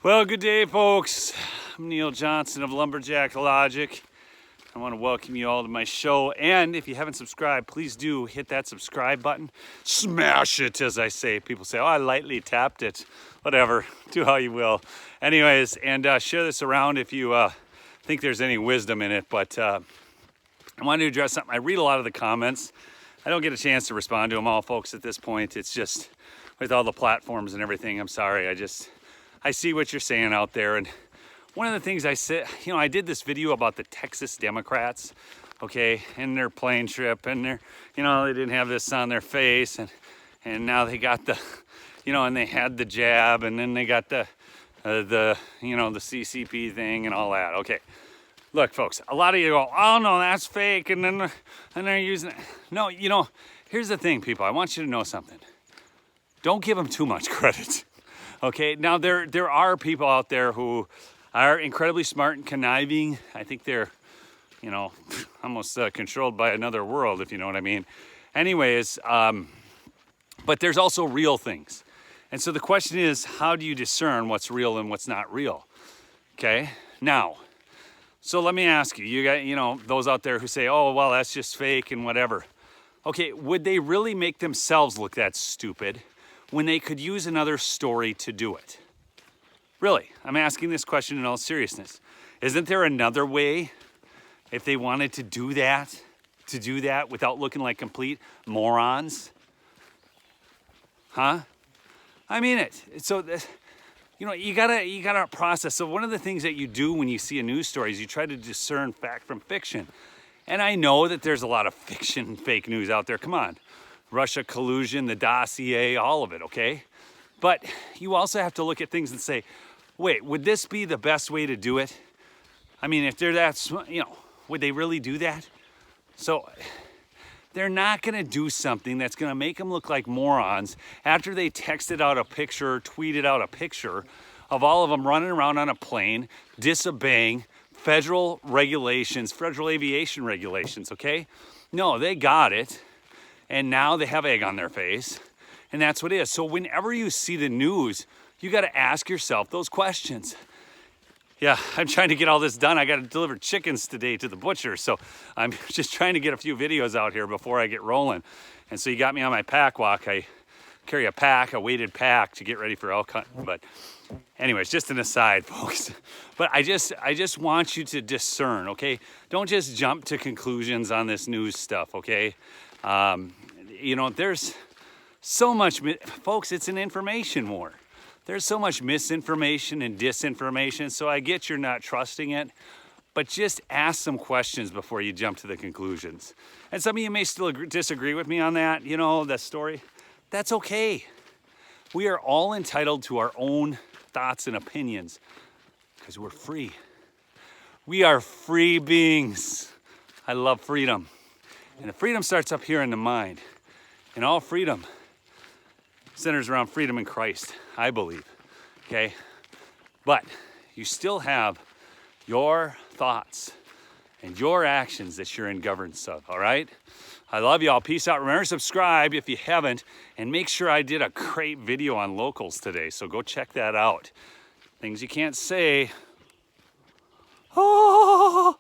Well, good day, folks. I'm Neil Johnson of Lumberjack Logic. I want to welcome you all to my show. And if you haven't subscribed, please do hit that subscribe button. Smash it, as I say. People say, oh, I lightly tapped it. Whatever. Do how you will. Anyways, and share this around if you think there's any wisdom in it. But I wanted to address something. I read a lot of the comments. I don't get a chance to respond to them all, folks, at this point. It's just with all the platforms and everything. I'm sorry. I see what you're saying out there. And one of the things I said, I did this video about the Texas Democrats, okay, and their plane trip, and their, they didn't have this on their face, and now they got the, and they had the jab, and then they got the CCP thing and all that. Okay, look, folks, a lot of you go, oh no, that's fake, and then they're using it. No, here's the thing, people. I want you to know something. Don't give them too much credit. Okay, now there are people out there who are incredibly smart and conniving. I think they're, almost controlled by another world, if you know what I mean. Anyways, but there's also real things. And so the question is, how do you discern what's real and what's not real? Okay, now, so let me ask you, you got, those out there who say, oh, well, that's just fake and whatever. Okay, would they really make themselves look that stupid when they could use another story to do it? Really, I'm asking this question in all seriousness. Isn't there another way, if they wanted to do that without looking like complete morons? Huh? I mean it. So, you gotta process. So one of the things that you do when you see a news story is you try to discern fact from fiction. And I know that there's a lot of fiction, fake news out there. Come on. Russia collusion, the dossier, all of it, okay? But you also have to look at things and say, wait, would this be the best way to do it? I mean, if they're that, would they really do that? So they're not gonna do something that's gonna make them look like morons after they texted out a picture, tweeted out a picture of all of them running around on a plane, disobeying federal regulations, federal aviation regulations, okay? No, they got it. And now they have egg on their face. And that's what it is. So whenever you see the news, you got to ask yourself those questions. Yeah, I'm trying to get all this done. I got to deliver chickens today to the butcher. So I'm just trying to get a few videos out here before I get rolling. And so you got me on my pack walk. I carry a weighted pack to get ready for elk hunting. But anyways, just an aside, folks. But I just want you to discern, okay? Don't just jump to conclusions on this news stuff, okay? There's so much, folks, it's an information war. There's so much misinformation and disinformation, so I get you're not trusting it, but just ask some questions before you jump to the conclusions. And some of you may still disagree with me on that, that story. That's okay. We are all entitled to our own thoughts and opinions because we're free. We are free beings. I love freedom. And the freedom starts up here in the mind. And all freedom centers around freedom in Christ, I believe, okay? But you still have your thoughts and your actions that you're in governance of, all right? I love y'all. Peace out. Remember to subscribe if you haven't. And make sure I did a great video on locals today, so go check that out. Things you can't say. Oh!